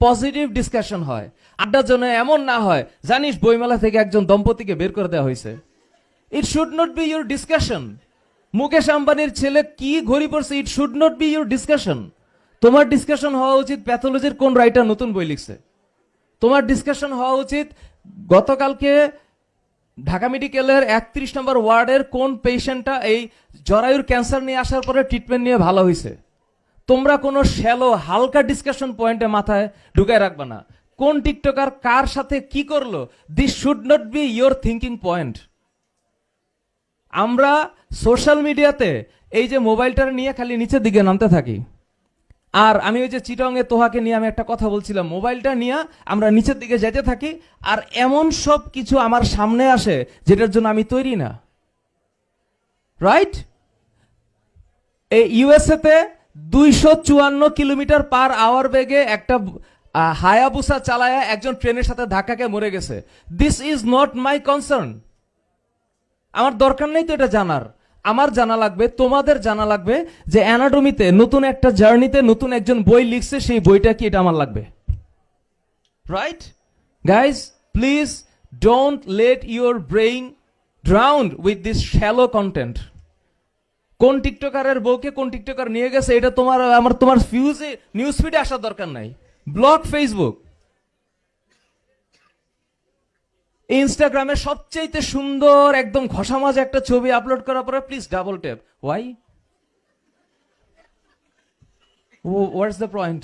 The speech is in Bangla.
পজিটিভ ডিসকাশন হয়, আড্ডার জন্য এমন না হয় জানিস বইমেলা থেকে একজন দম্পতিকে বের করে দেওয়া হয়েছে। It should not be your discussion. Mukesh আম্বানির ছেলে কি ঘড়ি পড়ছে, it should not be your discussion. তোমার ডিসকাশন হওয়া উচিত প্যাথোলজির কোন রাইটার নতুন বই লিখছে। তোমার ডিসকাশন হওয়া উচিত গতকালকে ঢাকা মেডিকেলের 31 নম্বর ওয়ার্ডের কোন পেশেন্টটা এই জরায়ুর ক্যান্সার নিয়ে আসার পরে ট্রিটমেন্ট নিয়ে ভালো হয়েছে। তোমরা কোনো শ্যালো হালকা ডিসকাশন পয়েন্টে মাথায় ঢুকায় রাখবে না। কোন টিকটকার কার সাথে কি করলো, this should not be your thinking point. আমরা সোশ্যাল মিডিয়াতে এই যে মোবাইলটা নিয়ে খালি নিচের দিকে নামতে থাকি। আর আমি ওই যে চিটংয়ে তোহাকে নিয়ে আমি একটা কথা বলছিলাম, মোবাইলটা নিয়ে আমরা নিচের দিকে যেতে থাকি আর এমন সব কিছু আমার সামনে আসে যেটার জন্য আমি তৈরি না। রাইট? এই ইউএসএ তে 254 কিলোমিটার পার আওয়ার বেগে একটা হায়াবুসা চালায়া একজন ট্রেনের সাথে ধাক্কাকে মরে গেছে। This is not my concern. আমার দরকার নেই তো এটা জানার। আমার জানা লাগবে, তোমাদের জানা লাগবে যে অ্যানাটমিতে নতুন একটা জার্নিতে নতুন একজন বই লিখছে, সেই বইটা কি, এটা আমার লাগবে। Right guys, please don't let your brain drowned with this shallow content. কোন টিকটকারের বউকে কোন টিকটকার নিয়ে গেছে এটা তোমার ফিউজে নিউজ ফিডে আসার দরকার নাই। ব্লক ফেসবুক, ইনস্টাগ্রামে সবচেয়ে সুন্দর একদম ঘষা মাজা একটা ছবি আপলোড করার পরে please double tap. Why? What's the point?